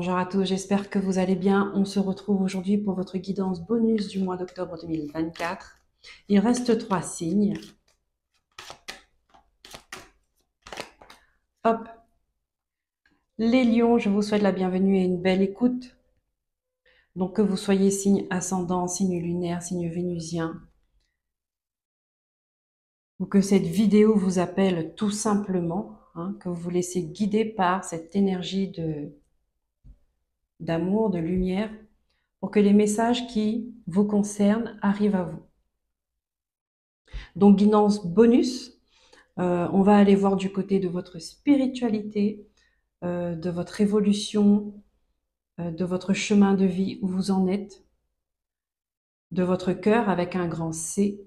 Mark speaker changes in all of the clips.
Speaker 1: Bonjour à tous, j'espère que vous allez bien. On se retrouve aujourd'hui pour votre guidance bonus du mois d'octobre 2024. Il reste 3 signes. Hop. Les lions, je vous souhaite la bienvenue et une belle écoute. Donc que vous soyez signe ascendant, signe lunaire, signe vénusien, ou que cette vidéo vous appelle tout simplement, que vous vous laissez guider par cette énergie d'amour, de lumière, pour que les messages qui vous concernent arrivent à vous. Donc guidance bonus, on va aller voir du côté de votre spiritualité, de votre évolution, de votre chemin de vie, où vous en êtes, de votre cœur avec un grand C,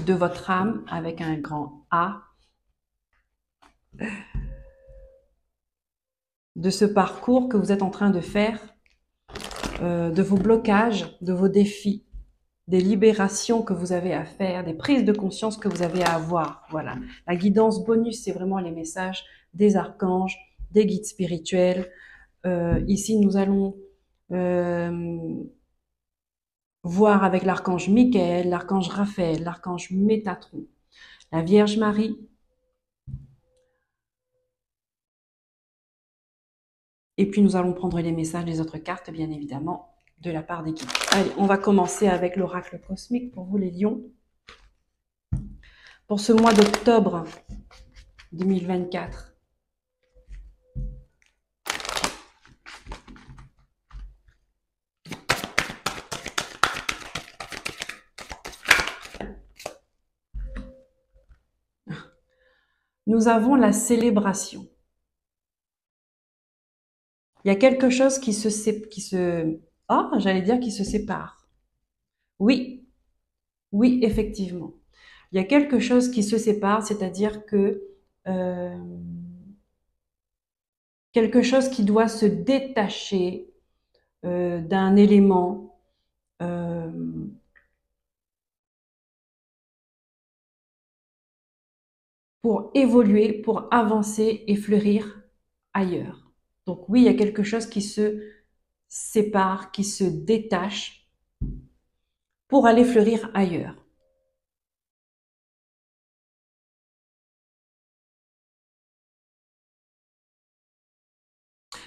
Speaker 1: de votre âme avec un grand A, de ce parcours que vous êtes en train de faire, de vos blocages, de vos défis, des libérations que vous avez à faire, des prises de conscience que vous avez à avoir. Voilà. La guidance bonus, c'est vraiment les messages des archanges, des guides spirituels. Ici, nous allons voir avec l'archange Michael, l'archange Raphaël, l'archange Métatron, la Vierge Marie. Et puis, nous allons prendre les messages des autres cartes, bien évidemment, de la part des guides. Allez, on va commencer avec l'oracle cosmique pour vous, les lions. Pour ce mois d'octobre 2024. Nous avons la célébration. Il y a quelque chose qui se sépare. Oui, oui, effectivement. Il y a quelque chose qui se sépare, c'est-à-dire que quelque chose qui doit se détacher d'un élément pour évoluer, pour avancer et fleurir ailleurs. Donc oui, il y a quelque chose qui se sépare, qui se détache pour aller fleurir ailleurs.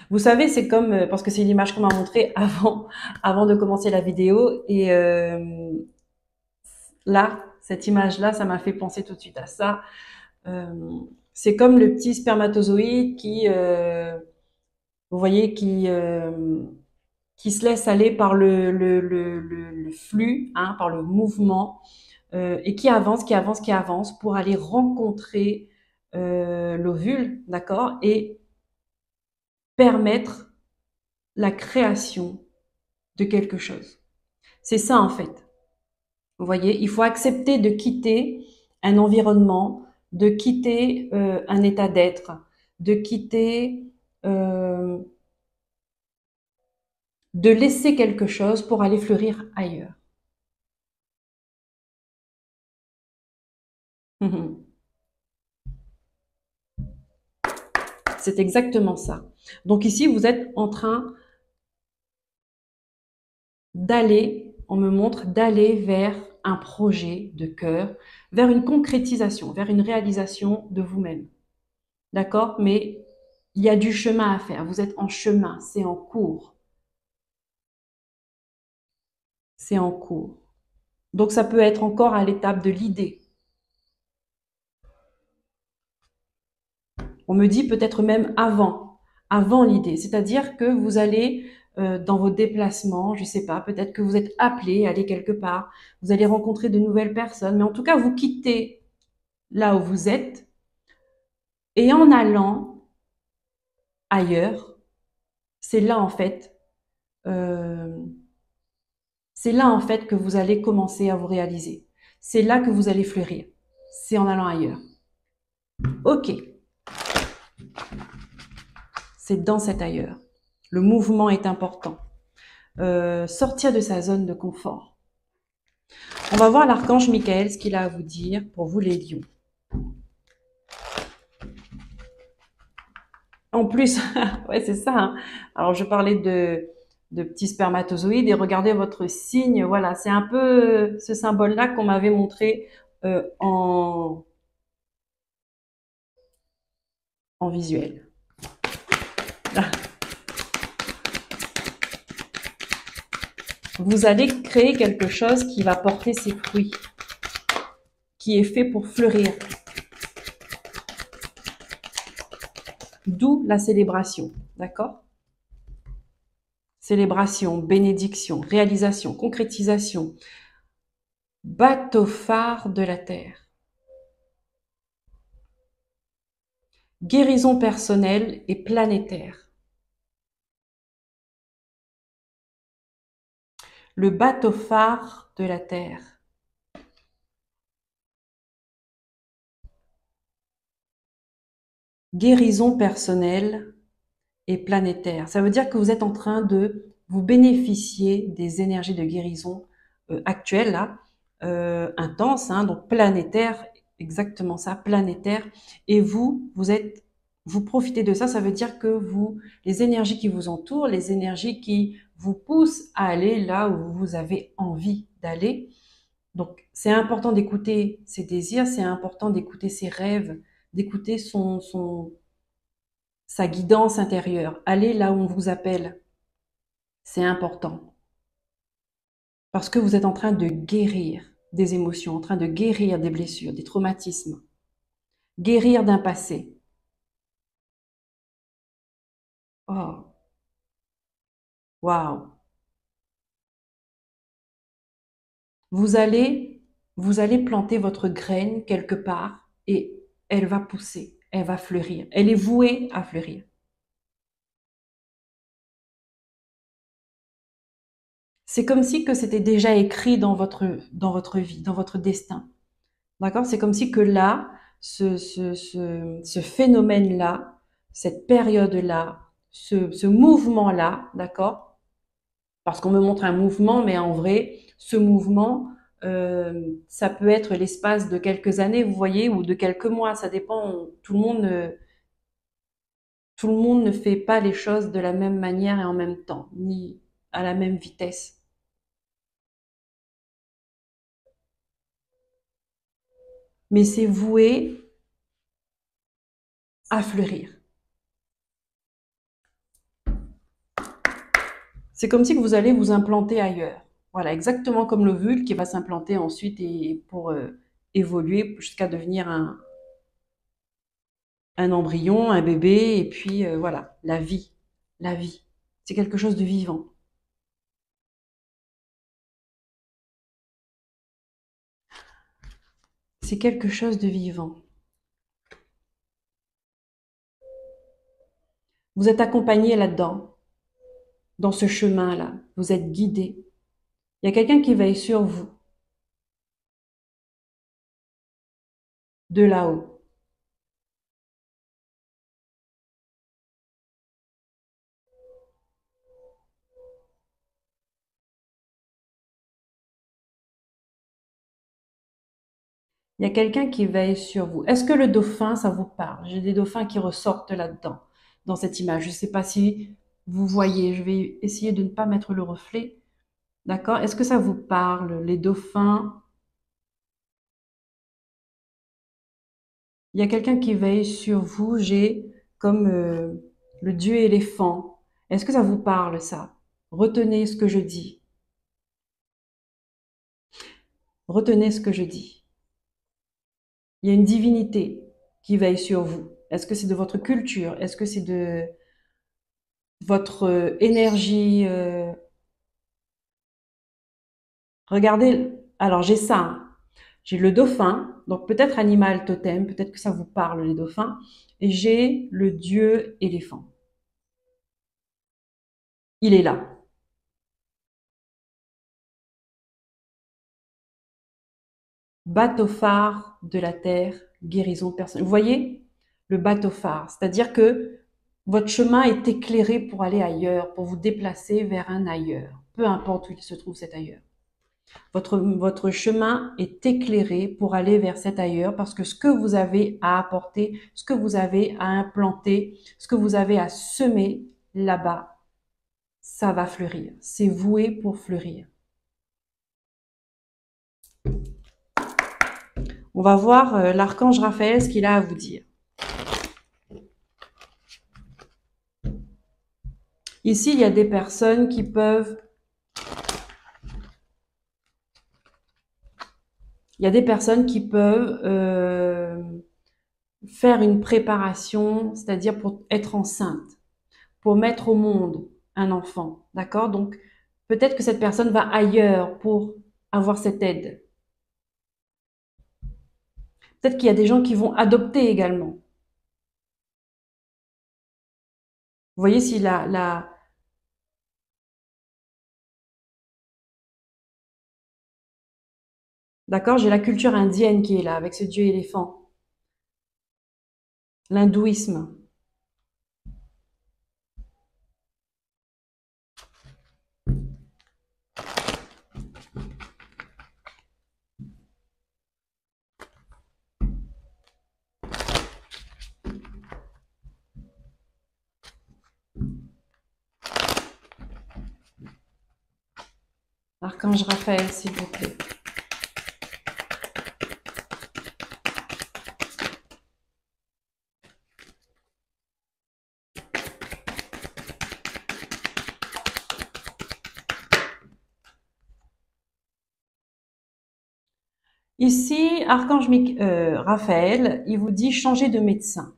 Speaker 1: Vous savez, c'est comme, parce que c'est l'image qu'on m'a montrée avant de commencer la vidéo, et là, cette image-là, ça m'a fait penser tout de suite à ça. C'est comme le petit spermatozoïde qui, vous voyez, qui se laisse aller par le flux, par le mouvement, et qui avance, qui avance, qui avance pour aller rencontrer l'ovule, d'accord, et permettre la création de quelque chose. C'est ça en fait. Vous voyez, il faut accepter de quitter un environnement, de quitter un état d'être, de quitter, de laisser quelque chose pour aller fleurir ailleurs. C'est exactement ça. Donc ici, vous êtes en train d'aller, on me montre, d'aller vers un projet de cœur, vers une concrétisation, vers une réalisation de vous-même. D'accord? Mais il y a du chemin à faire. Vous êtes en chemin, c'est en cours. C'est en cours. Donc ça peut être encore à l'étape de l'idée. On me dit peut-être même avant l'idée. C'est-à-dire que vous allez dans vos déplacements, je sais pas, peut-être que vous êtes appelé à aller quelque part, vous allez rencontrer de nouvelles personnes, mais en tout cas, vous quittez là où vous êtes et en allant ailleurs, c'est là en fait, euh, c'est là en fait que vous allez commencer à vous réaliser. C'est là que vous allez fleurir. C'est en allant ailleurs. Ok. C'est dans cet ailleurs. Le mouvement est important. Sortir de sa zone de confort. On va voir l'archange Michael, ce qu'il a à vous dire pour vous les lions. En plus, ouais, c'est ça, hein. Alors, je parlais de petits spermatozoïdes et regardez votre signe. Voilà, c'est un peu ce symbole-là qu'on m'avait montré en visuel. Vous allez créer quelque chose qui va porter ses fruits, qui est fait pour fleurir. D'où la célébration, d'accord? Célébration, bénédiction, réalisation, concrétisation, bateau phare de la terre, guérison personnelle et planétaire. Le bateau phare de la terre. Guérison personnelle et planétaire. Ça veut dire que vous êtes en train de vous bénéficier des énergies de guérison actuelles, là, intenses, hein, donc planétaire, exactement ça, planétaire. Et vous profitez de ça. Ça veut dire que les énergies qui vous entourent, les énergies qui vous poussent à aller là où vous avez envie d'aller. Donc, c'est important d'écouter ses désirs, c'est important d'écouter ses rêves, d'écouter sa guidance intérieure. Allez là où on vous appelle. C'est important. Parce que vous êtes en train de guérir des émotions, en train de guérir des blessures, des traumatismes, guérir d'un passé. Oh, waouh. Vous allez, vous allez planter votre graine quelque part et elle va pousser, elle va fleurir. Elle est vouée à fleurir. C'est comme si que c'était déjà écrit dans votre vie, dans votre destin. D'accord? C'est comme si que là, ce phénomène-là, cette période-là, ce mouvement-là, d'accord? Parce qu'on me montre un mouvement, mais en vrai, ce mouvement, ça peut être l'espace de quelques années, vous voyez, ou de quelques mois. Ça dépend. Tout le monde ne fait pas les choses de la même manière et en même temps, ni à la même vitesse. Mais c'est voué à fleurir. C'est comme si que vous allez vous implanter ailleurs. Voilà, exactement comme l'ovule qui va s'implanter ensuite et pour évoluer jusqu'à devenir un embryon, un bébé, et puis voilà, la vie. La vie. C'est quelque chose de vivant. C'est quelque chose de vivant. Vous êtes accompagné là-dedans, dans ce chemin-là. Vous êtes guidé. Il y a quelqu'un qui veille sur vous, de là-haut. Il y a quelqu'un qui veille sur vous. Est-ce que le dauphin, ça vous parle? J'ai des dauphins qui ressortent là-dedans, dans cette image. Je ne sais pas si vous voyez. Je vais essayer de ne pas mettre le reflet. D'accord? Est-ce que ça vous parle, les dauphins? Il y a quelqu'un qui veille sur vous. J'ai comme le dieu éléphant. Est-ce que ça vous parle, ça? Retenez ce que je dis. Retenez ce que je dis. Il y a une divinité qui veille sur vous. Est-ce que c'est de votre culture? Est-ce que c'est de votre énergie? Regardez, alors j'ai ça, hein. J'ai le dauphin, donc peut-être animal totem, peut-être que ça vous parle les dauphins, et j'ai le dieu éléphant. Il est là. Bateau phare de la terre, guérison personnelle. Vous voyez le bateau phare, c'est-à-dire que votre chemin est éclairé pour aller ailleurs, pour vous déplacer vers un ailleurs, peu importe où il se trouve cet ailleurs. Votre chemin est éclairé pour aller vers cet ailleurs parce que ce que vous avez à apporter, ce que vous avez à implanter, ce que vous avez à semer là-bas, ça va fleurir. C'est voué pour fleurir. On va voir l'archange Raphaël, ce qu'il a à vous dire. Ici, il y a des personnes qui peuvent... Il y a des personnes qui peuvent faire une préparation, c'est-à-dire pour être enceinte, pour mettre au monde un enfant, d'accord? Donc, peut-être que cette personne va ailleurs pour avoir cette aide. Peut-être qu'il y a des gens qui vont adopter également. Vous voyez si d'accord, j'ai la culture indienne qui est là, avec ce dieu éléphant. L'hindouisme. Archange Raphaël, s'il vous plaît. Ici, Archange Raphaël, il vous dit changer de médecin.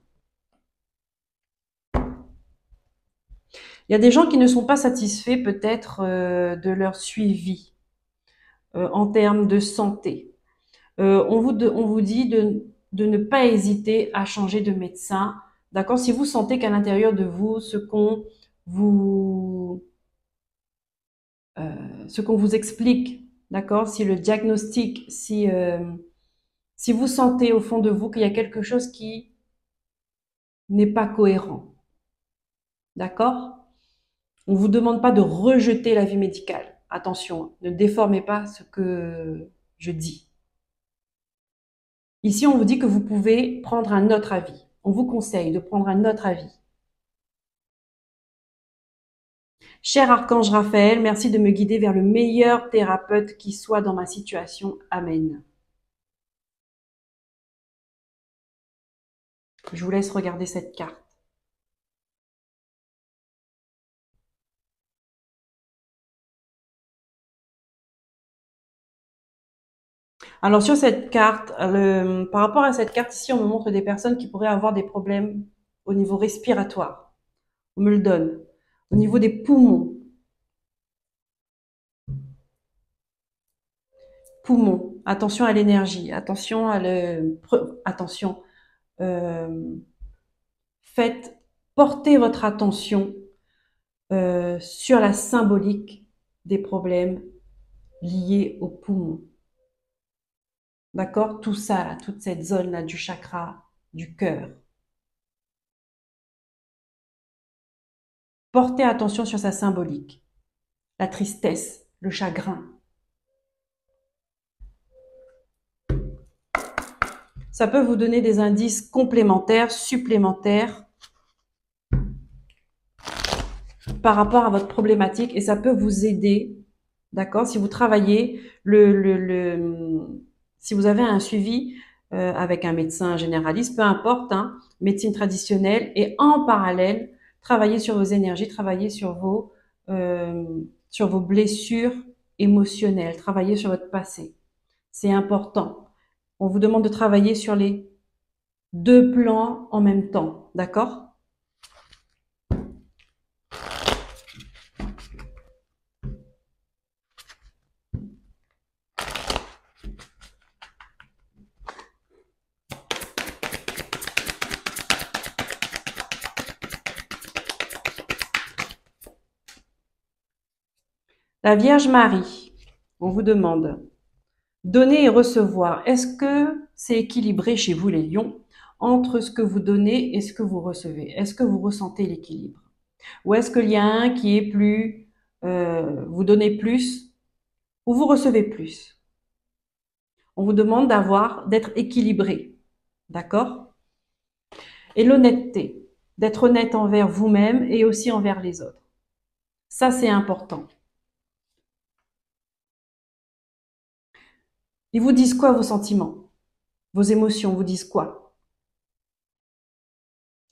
Speaker 1: Il y a des gens qui ne sont pas satisfaits peut-être de leur suivi en termes de santé. On vous dit de ne pas hésiter à changer de médecin. D'accord? Si vous sentez qu'à l'intérieur de vous, vous, ce qu'on vous explique, d'accord? Si le diagnostic, si vous sentez au fond de vous qu'il y a quelque chose qui n'est pas cohérent, d'accord? On vous demande pas de rejeter l'avis médical. Attention, ne déformez pas ce que je dis. Ici, on vous dit que vous pouvez prendre un autre avis. On vous conseille de prendre un autre avis. Cher Archange Raphaël, merci de me guider vers le meilleur thérapeute qui soit dans ma situation. Amen. Je vous laisse regarder cette carte. Alors sur cette carte, par rapport à cette carte ici, on me montre des personnes qui pourraient avoir des problèmes au niveau respiratoire. On me le donne. Au niveau des poumons. Poumons. Attention à l'énergie. Attention à attention. Euh, Faites porter votre attention sur la symbolique des problèmes liés aux poumons. D'accord? Tout ça, là, toute cette zone-là du chakra du cœur. Portez attention sur sa symbolique. La tristesse, le chagrin. Ça peut vous donner des indices complémentaires, supplémentaires par rapport à votre problématique et ça peut vous aider, d'accord? Si vous travaillez, si vous avez un suivi avec un médecin généraliste, peu importe, hein, médecine traditionnelle, et en parallèle, travailler sur vos énergies, travailler sur vos blessures émotionnelles, travailler sur votre passé. C'est important. On vous demande de travailler sur les deux plans en même temps, d'accord? La Vierge Marie, on vous demande donner et recevoir. Est-ce que c'est équilibré chez vous les lions entre ce que vous donnez et ce que vous recevez? Est-ce que vous ressentez l'équilibre? Ou est-ce qu'il y a un qui est plus, vous donnez plus ou vous recevez plus. On vous demande d'être équilibré. D'accord? Et l'honnêteté, d'être honnête envers vous-même et aussi envers les autres. Ça, c'est important. Ils vous disent quoi, vos sentiments? Vos émotions vous disent quoi?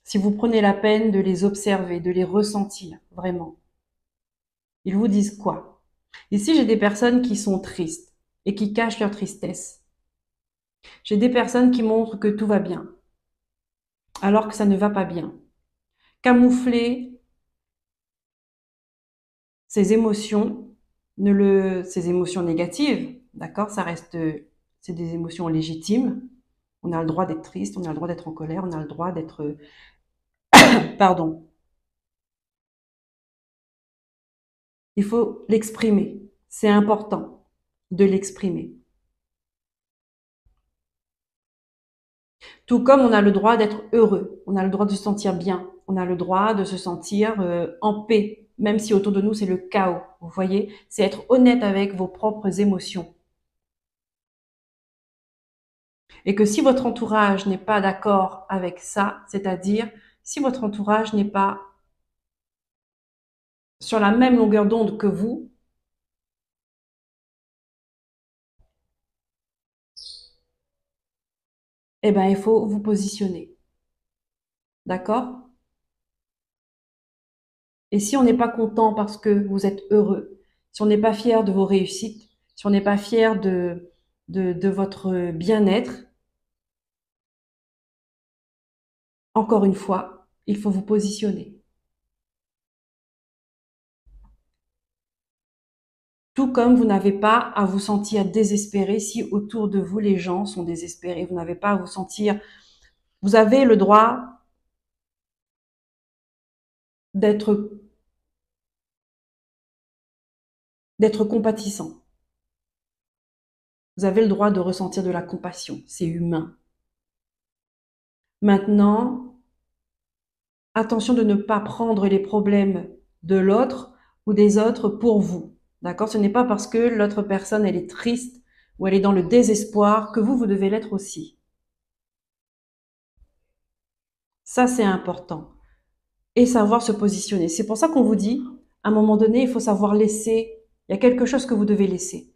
Speaker 1: Si vous prenez la peine de les observer, de les ressentir, vraiment. Ils vous disent quoi? Ici, j'ai des personnes qui sont tristes et qui cachent leur tristesse. J'ai des personnes qui montrent que tout va bien, alors que ça ne va pas bien. Camoufler ces émotions, ces émotions négatives, d'accord, ça reste, c'est des émotions légitimes. On a le droit d'être triste, on a le droit d'être en colère, on a le droit d'être, pardon. Il faut l'exprimer. C'est important de l'exprimer. Tout comme on a le droit d'être heureux, on a le droit de se sentir bien, on a le droit de se sentir en paix, même si autour de nous c'est le chaos. Vous voyez, c'est être honnête avec vos propres émotions. Et que si votre entourage n'est pas d'accord avec ça, c'est-à-dire si votre entourage n'est pas sur la même longueur d'onde que vous, eh ben il faut vous positionner. D'accord? Et si on n'est pas content parce que vous êtes heureux, si on n'est pas fier de vos réussites, si on n'est pas fier de votre bien-être, encore une fois, il faut vous positionner. Tout comme vous n'avez pas à vous sentir désespéré si autour de vous les gens sont désespérés. Vous n'avez pas à vous sentir... Vous avez le droit d'être compatissant. Vous avez le droit de ressentir de la compassion. C'est humain. Maintenant, attention de ne pas prendre les problèmes de l'autre ou des autres pour vous. D'accord? Ce n'est pas parce que l'autre personne, elle est triste ou elle est dans le désespoir que vous devez l'être aussi. Ça, c'est important. Et savoir se positionner. C'est pour ça qu'on vous dit, à un moment donné, il faut savoir laisser, il y a quelque chose que vous devez laisser.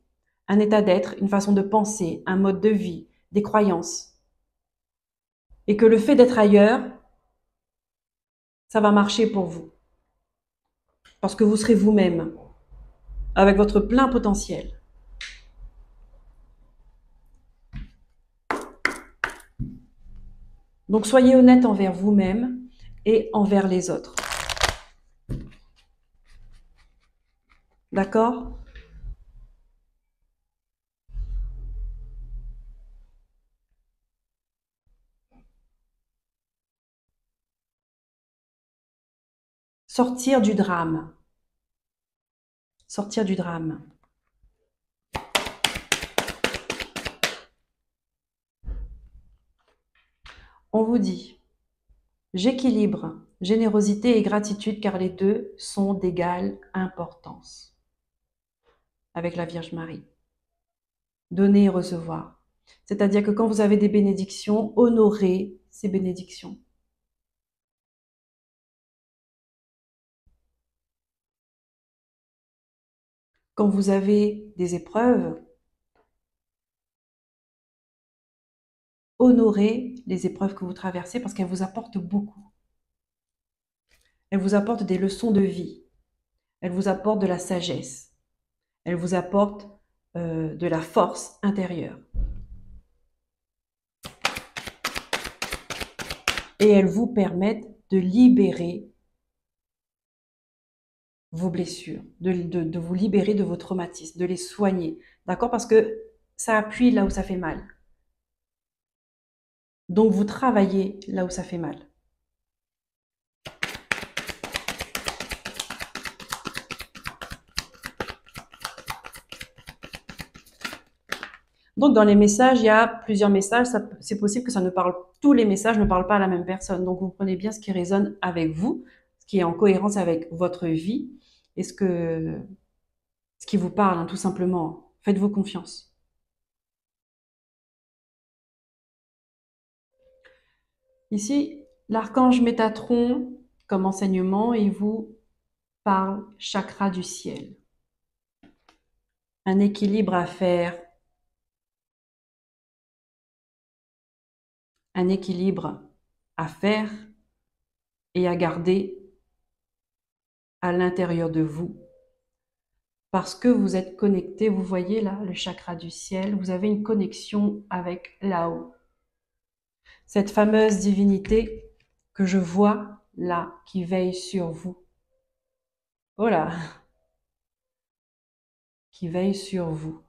Speaker 1: Un état d'être, une façon de penser, un mode de vie, des croyances. Et que le fait d'être ailleurs, ça va marcher pour vous. Parce que vous serez vous-même, avec votre plein potentiel. Donc soyez honnête envers vous-même et envers les autres. D'accord? Sortir du drame. Sortir du drame. On vous dit, j'équilibre générosité et gratitude car les deux sont d'égale importance avec la Vierge Marie. Donner et recevoir. C'est-à-dire que quand vous avez des bénédictions, honorez ces bénédictions. Quand vous avez des épreuves, honorez les épreuves que vous traversez parce qu'elles vous apportent beaucoup. Elles vous apportent des leçons de vie. Elles vous apportent de la sagesse. Elles vous apportent de la force intérieure. Et elles vous permettent de libérer vos blessures, de vous libérer de vos traumatismes, de les soigner. D'accord? Parce que ça appuie là où ça fait mal. Donc, vous travaillez là où ça fait mal. Donc, dans les messages, il y a plusieurs messages. C'est possible que tous les messages ne parlent pas à la même personne. Donc, vous prenez bien ce qui résonne avec vous, ce qui est en cohérence avec votre vie et ce qui vous parle, hein, tout simplement. Faites-vous confiance. Ici, l'archange Métatron, comme enseignement, il vous parle chakra du ciel. Un équilibre à faire, un équilibre à faire et à garder à l'intérieur de vous. Parce que vous êtes connecté, vous voyez là, le chakra du ciel, vous avez une connexion avec là-haut. Cette fameuse divinité que je vois là, qui veille sur vous. Oh là, qui veille sur vous.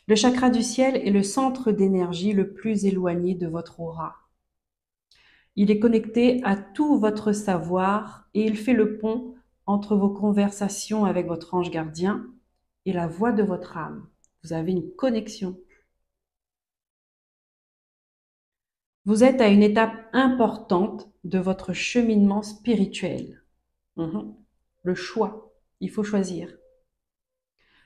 Speaker 1: Le chakra du ciel est le centre d'énergie le plus éloigné de votre aura. Il est connecté à tout votre savoir et il fait le pont entre vos conversations avec votre ange gardien et la voix de votre âme. Vous avez une connexion. Vous êtes à une étape importante de votre cheminement spirituel. Le choix, il faut choisir.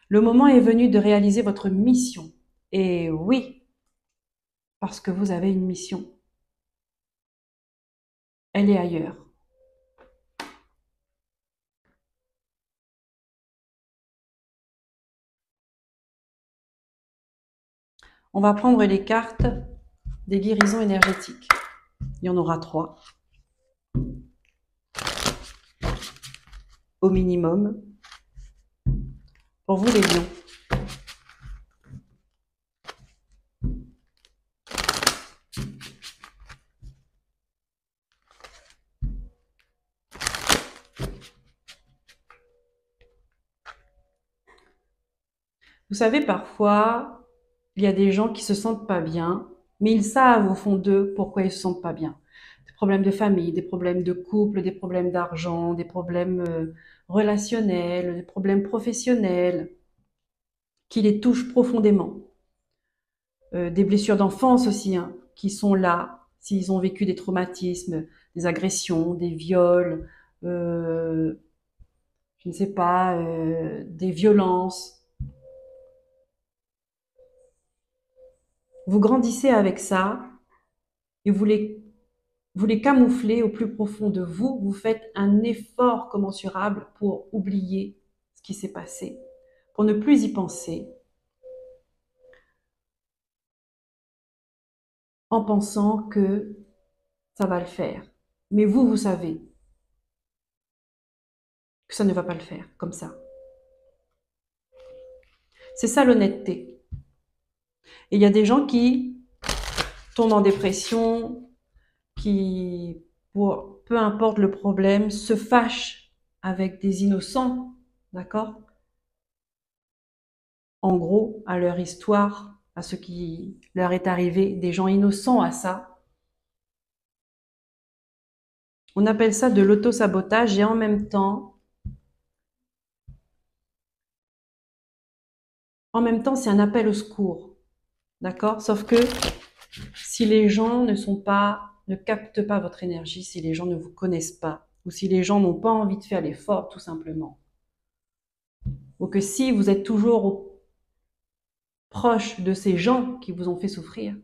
Speaker 1: Le moment est venu de réaliser votre mission. Et oui, parce que vous avez une mission. Elle est ailleurs. On va prendre les cartes des guérisons énergétiques. Il y en aura 3. Au minimum. Pour vous les lions. Vous savez, parfois, il y a des gens qui se sentent pas bien, mais ils savent au fond d'eux pourquoi ils se sentent pas bien. Des problèmes de famille, des problèmes de couple, des problèmes d'argent, des problèmes relationnels, des problèmes professionnels qui les touchent profondément. Des blessures d'enfance aussi, hein, qui sont là, s'ils ont vécu des traumatismes, des agressions, des viols, je ne sais pas, des violences. Vous grandissez avec ça et vous les camouflez au plus profond de vous. Vous faites un effort commensurable pour oublier ce qui s'est passé, pour ne plus y penser, en pensant que ça va le faire. Mais vous savez que ça ne va pas le faire comme ça. C'est ça l'honnêteté. Et il y a des gens qui tombent en dépression, qui, peu importe le problème, se fâchent avec des innocents, d'accord? En gros, à leur histoire, à ce qui leur est arrivé, des gens innocents à ça. On appelle ça de l'auto-sabotage et en même temps, c'est un appel au secours, d'accord? Sauf que si les gens ne captent pas votre énergie, si les gens ne vous connaissent pas, ou si les gens n'ont pas envie de faire l'effort, tout simplement, ou que si vous êtes toujours proche de ces gens qui vous ont fait souffrir,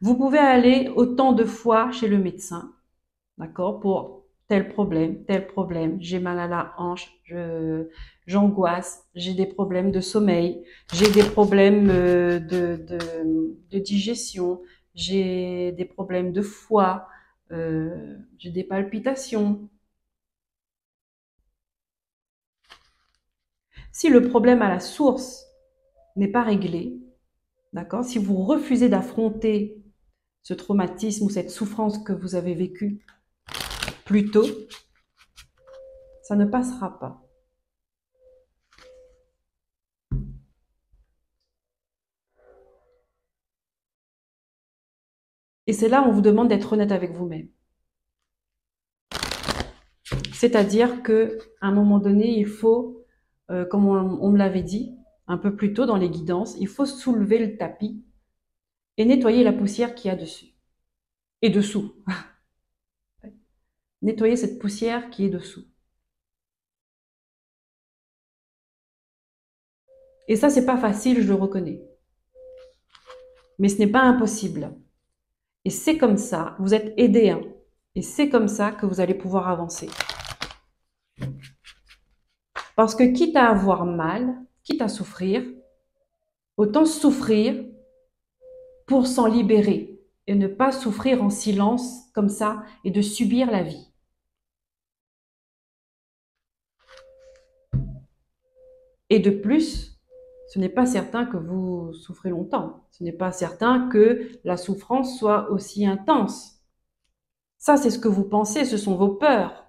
Speaker 1: vous pouvez aller autant de fois chez le médecin, d'accord, pour tel problème, j'ai mal à la hanche, j'angoisse, j'ai des problèmes de sommeil, j'ai des problèmes de digestion, j'ai des problèmes de foie, j'ai des palpitations. Si le problème à la source n'est pas réglé, d'accord, si vous refusez d'affronter ce traumatisme ou cette souffrance que vous avez vécue plus tôt, ça ne passera pas. Et c'est là où on vous demande d'être honnête avec vous-même. C'est-à-dire que à un moment donné, il faut, comme on me l'avait dit un peu plus tôt dans les guidances, il faut soulever le tapis et nettoyer la poussière qu'il y a dessus et dessous. nettoyer cette poussière qui est dessous. Et ça, c'est pas facile, je le reconnais. Mais ce n'est pas impossible. Et c'est comme ça, vous êtes aidé, hein. Et c'est comme ça que vous allez pouvoir avancer. Parce que quitte à avoir mal, quitte à souffrir, autant souffrir pour s'en libérer et ne pas souffrir en silence comme ça et de subir la vie. Et de plus, ce n'est pas certain que vous souffrez longtemps. Ce n'est pas certain que la souffrance soit aussi intense. Ça, c'est ce que vous pensez, ce sont vos peurs.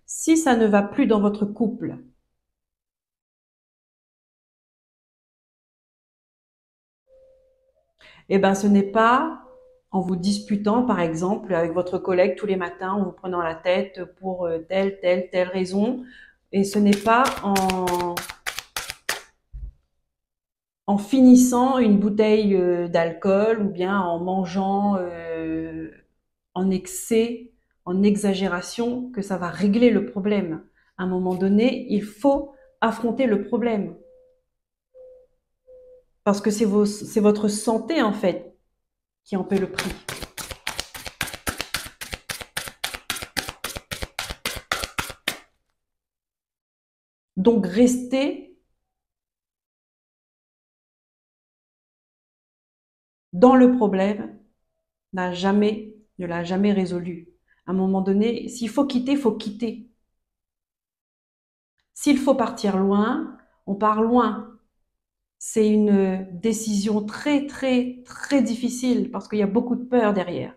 Speaker 1: Si ça ne va plus dans votre couple, eh ben, ce n'est pas en vous disputant, par exemple, avec votre collègue tous les matins, en vous prenant la tête pour telle raison. Et ce n'est pas en finissant une bouteille d'alcool ou bien en mangeant en excès, en exagération, que ça va régler le problème. À un moment donné, il faut affronter le problème. Parce que c'est votre santé, en fait, qui en paie le prix. Donc, rester dans le problème ne l'a jamais résolu. À un moment donné, s'il faut quitter, il faut quitter. S'il faut partir loin, on part loin. C'est une décision très, très, très difficile parce qu'il y a beaucoup de peur derrière.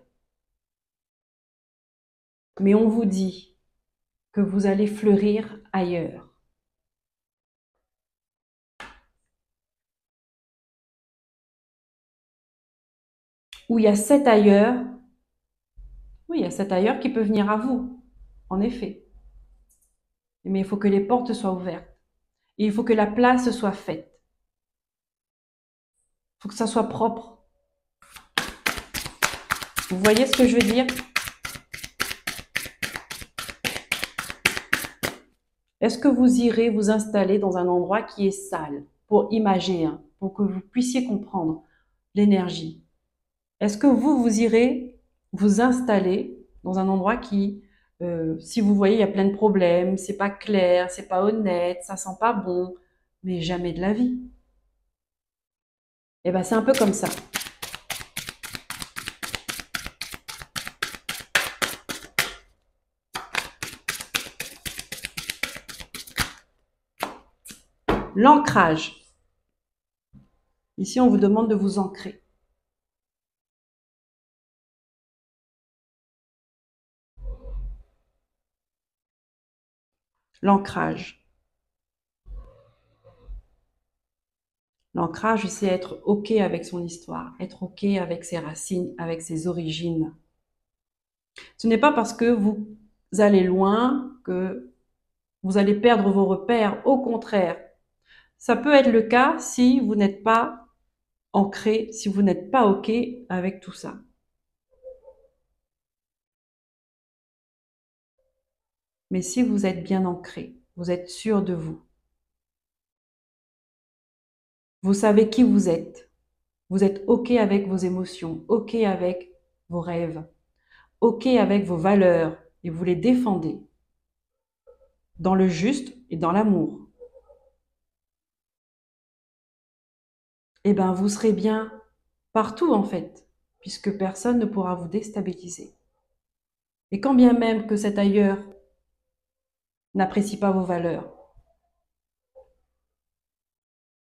Speaker 1: Mais on vous dit que vous allez fleurir ailleurs. Où il y a cet ailleurs, oui, il y a cet ailleurs qui peut venir à vous, en effet. Mais il faut que les portes soient ouvertes. Et il faut que la place soit faite. Il faut que ça soit propre. Vous voyez ce que je veux dire? Est-ce que vous irez vous installer dans un endroit qui est sale pour imager, hein, pour que vous puissiez comprendre l'énergie? Est-ce que vous irez vous installer dans un endroit qui, si vous voyez, il y a plein de problèmes, c'est pas clair, c'est pas honnête, ça sent pas bon, mais jamais de la vie. Eh ben, c'est un peu comme ça. L'ancrage. Ici, on vous demande de vous ancrer. L'ancrage. L'ancrage, c'est être OK avec son histoire, être OK avec ses racines, avec ses origines. Ce n'est pas parce que vous allez loin que vous allez perdre vos repères. Au contraire, ça peut être le cas si vous n'êtes pas ancré, si vous n'êtes pas OK avec tout ça. Mais si vous êtes bien ancré, vous êtes sûr de vous. Vous savez qui vous êtes OK avec vos émotions, OK avec vos rêves, OK avec vos valeurs et vous les défendez dans le juste et dans l'amour. Eh bien, vous serez bien partout en fait, puisque personne ne pourra vous déstabiliser. Et quand bien même que cet ailleurs n'apprécie pas vos valeurs,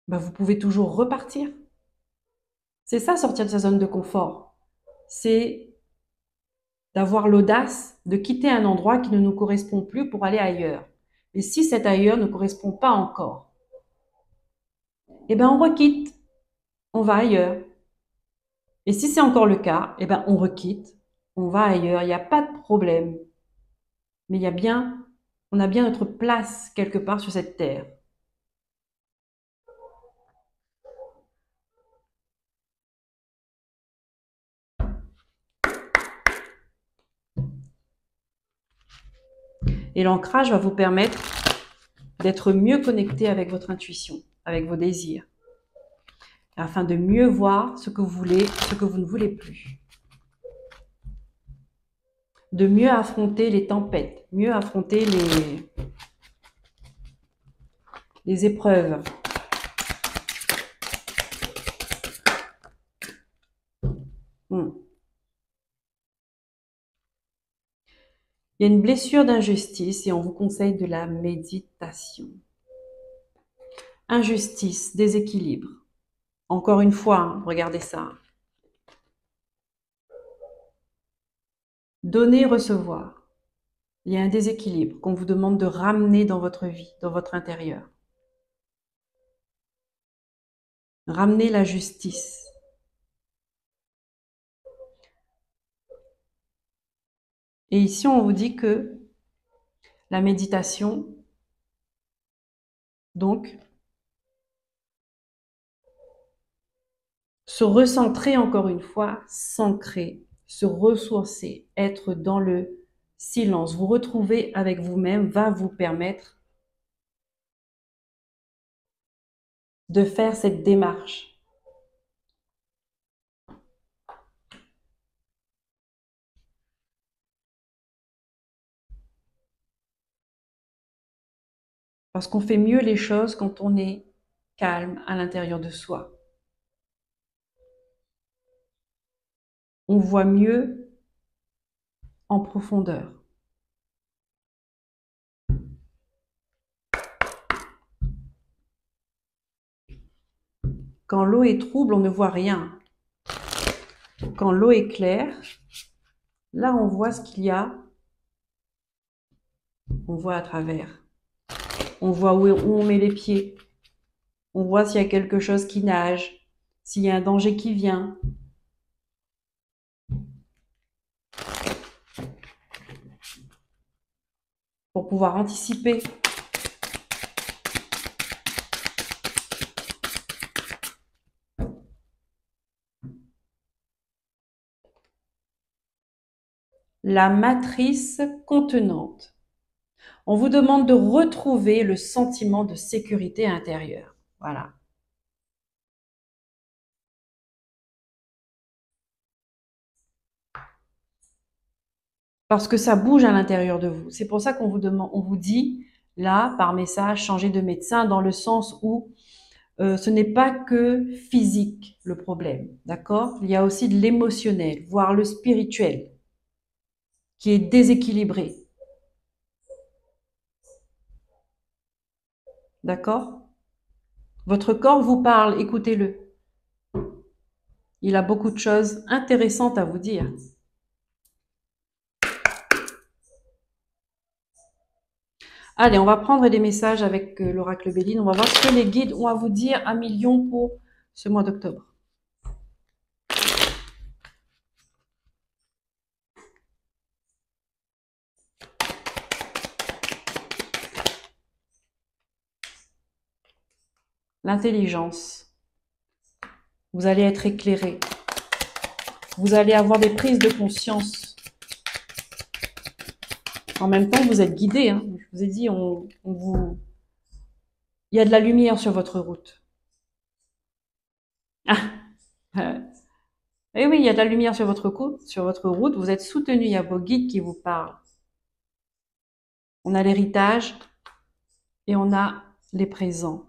Speaker 1: ben vous pouvez toujours repartir. C'est ça, sortir de sa zone de confort. C'est d'avoir l'audace de quitter un endroit qui ne nous correspond plus pour aller ailleurs. Et si cet ailleurs ne correspond pas encore, eh ben on requitte, on va ailleurs. Et si c'est encore le cas, eh ben on requitte, on va ailleurs, il n'y a pas de problème. mais on a bien notre place quelque part sur cette terre. Et l'ancrage va vous permettre d'être mieux connecté avec votre intuition, avec vos désirs, afin de mieux voir ce que vous voulez, ce que vous ne voulez plus. De mieux affronter les tempêtes, mieux affronter les épreuves. Il y a une blessure d'injustice et on vous conseille de la méditation. Injustice, déséquilibre. Encore une fois, hein, regardez ça. Donner, recevoir. Il y a un déséquilibre qu'on vous demande de ramener dans votre vie, dans votre intérieur. Ramener la justice. Et ici, on vous dit que la méditation, donc, se recentrer encore une fois, s'ancrer, se ressourcer, être dans le silence, vous retrouver avec vous-même va vous permettre de faire cette démarche. Parce qu'on fait mieux les choses quand on est calme à l'intérieur de soi. On voit mieux en profondeur. Quand l'eau est trouble, on ne voit rien. Quand l'eau est claire, là on voit ce qu'il y a. On voit à travers. On voit où on met les pieds. On voit s'il y a quelque chose qui nage, s'il y a un danger qui vient. Pour pouvoir anticiper. La matrice contenante. On vous demande de retrouver le sentiment de sécurité intérieure. Voilà. Parce que ça bouge à l'intérieur de vous. C'est pour ça qu'on vous demande, on vous dit, là, par message, changer de médecin, dans le sens où ce n'est pas que physique le problème, d'accord? Il y a aussi de l'émotionnel, voire le spirituel, qui est déséquilibré. D'accord? Votre corps vous parle, écoutez-le. Il a beaucoup de choses intéressantes à vous dire. Allez, on va prendre des messages avec l'oracle Béline. On va voir ce que les guides ont à vous dire à million pour ce mois d'octobre. L'intelligence. Vous allez être éclairé. Vous allez avoir des prises de conscience. En même temps, vous êtes guidé. Hein. Je vous ai dit, il y a de la lumière sur votre route. Ah, et oui, il y a de la lumière sur votre route. Vous êtes soutenu. Il y a vos guides qui vous parlent. On a l'héritage et on a les présents.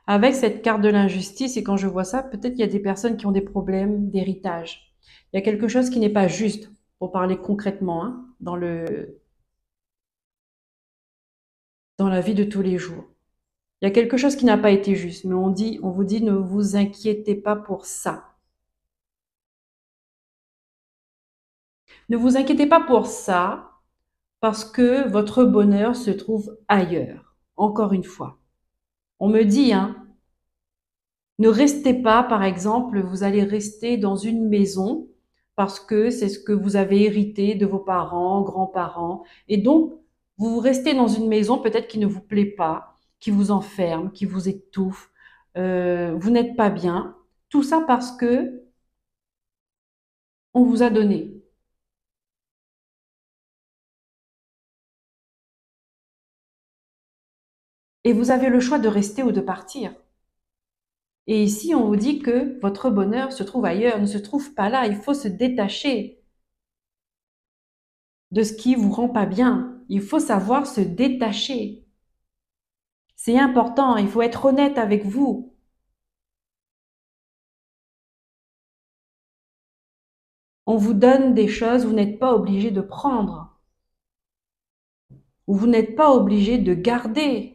Speaker 1: Avec cette carte de l'injustice, et quand je vois ça, peut-être qu'il y a des personnes qui ont des problèmes d'héritage. Il y a quelque chose qui n'est pas juste, pour parler concrètement, hein, dans la vie de tous les jours. Il y a quelque chose qui n'a pas été juste, mais on vous dit, ne vous inquiétez pas pour ça. Ne vous inquiétez pas pour ça, parce que votre bonheur se trouve ailleurs. Encore une fois. On me dit, hein, Ne restez pas, par exemple, vous allez rester dans une maison parce que c'est ce que vous avez hérité de vos parents, grands-parents. Et donc, vous restez dans une maison peut-être qui ne vous plaît pas, qui vous enferme, qui vous étouffe. Vous n'êtes pas bien. Tout ça parce que on vous a donné. Et vous avez le choix de rester ou de partir. Et ici, on vous dit que votre bonheur se trouve ailleurs, ne se trouve pas là. Il faut se détacher de ce qui vous rend pas bien. Il faut savoir se détacher. C'est important, il faut être honnête avec vous. On vous donne des choses, vous n'êtes pas obligé de prendre. Ou vous n'êtes pas obligé de garder.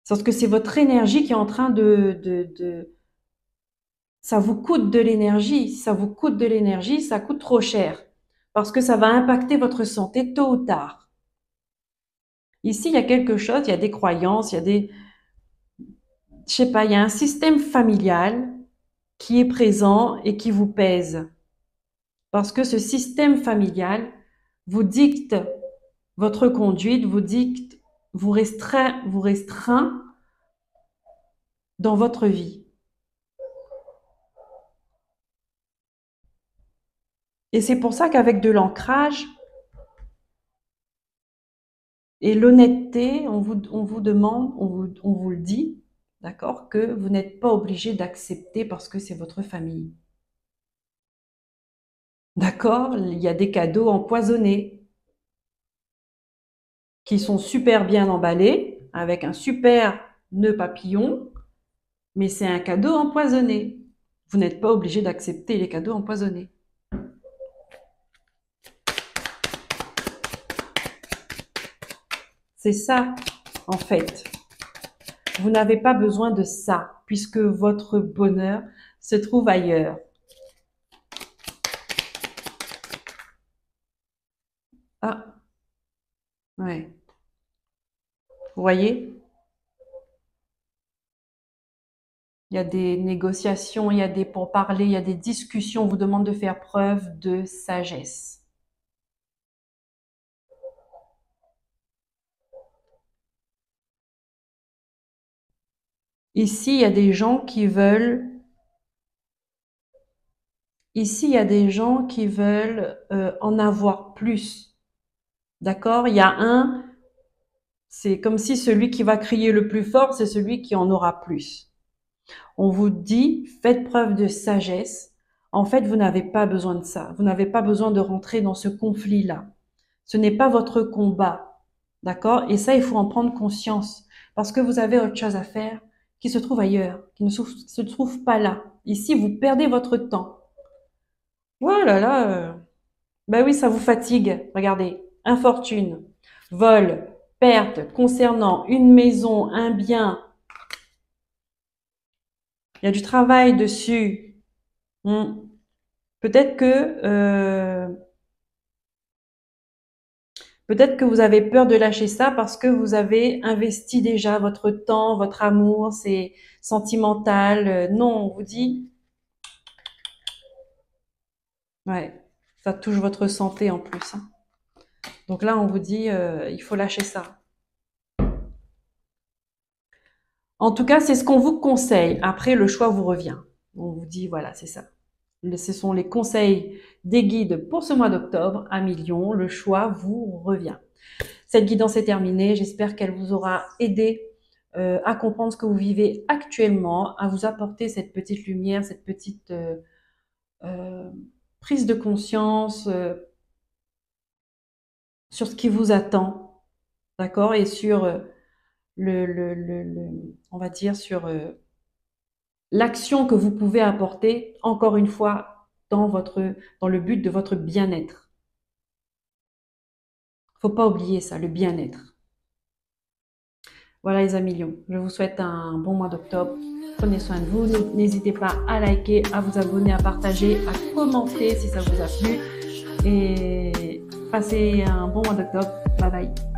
Speaker 1: Parce que c'est votre énergie qui est en train ça vous coûte de l'énergie. Si ça vous coûte de l'énergie, ça coûte trop cher. Parce que ça va impacter votre santé tôt ou tard. Ici, il y a quelque chose, il y a des croyances, il y a je sais pas, il y a un système familial qui est présent et qui vous pèse. Parce que ce système familial vous dicte votre conduite, vous restreint dans votre vie. Et c'est pour ça qu'avec de l'ancrage et l'honnêteté, on vous demande, on vous le dit, d'accord, que vous n'êtes pas obligé d'accepter parce que c'est votre famille. D'accord? Il y a des cadeaux empoisonnés qui sont super bien emballés avec un super nœud papillon, mais c'est un cadeau empoisonné. Vous n'êtes pas obligé d'accepter les cadeaux empoisonnés. C'est ça, en fait. Vous n'avez pas besoin de ça, puisque votre bonheur se trouve ailleurs. Ah, ouais. Vous voyez? Il y a des négociations, il y a des pourparlers, il y a des discussions. On vous demande de faire preuve de sagesse. Ici, il y a des gens qui veulent en avoir plus. D'accord? Il y a c'est comme si celui qui va crier le plus fort, c'est celui qui en aura plus. On vous dit, faites preuve de sagesse. En fait, vous n'avez pas besoin de ça. Vous n'avez pas besoin de rentrer dans ce conflit-là. Ce n'est pas votre combat. D'accord? Et ça, il faut en prendre conscience. Parce que vous avez autre chose à faire qui se trouve ailleurs, qui ne se trouve pas là. Ici, vous perdez votre temps. Voilà, là, bah oui, ça vous fatigue. Regardez, infortune, vol, perte concernant une maison, un bien. Il y a du travail dessus. Peut-être que vous avez peur de lâcher ça parce que vous avez investi déjà votre temps, votre amour, c'est sentimental. Non, on vous dit, ouais, ça touche votre santé en plus, hein. Donc là, on vous dit, il faut lâcher ça. En tout cas, c'est ce qu'on vous conseille. Après, le choix vous revient. On vous dit, voilà, c'est ça. Ce sont les conseils des guides pour ce mois d'octobre à Million. Le choix vous revient. Cette guidance est terminée. J'espère qu'elle vous aura aidé à comprendre ce que vous vivez actuellement, à vous apporter cette petite lumière, cette petite prise de conscience sur ce qui vous attend, d'accord, et sur on va dire sur l'action que vous pouvez apporter, encore une fois, dans le but de votre bien-être. Faut pas oublier ça, le bien-être. Voilà les amis Lions, je vous souhaite un bon mois d'octobre. Prenez soin de vous, n'hésitez pas à liker, à vous abonner, à partager, à commenter si ça vous a plu. Et passez un bon mois d'octobre. Bye bye.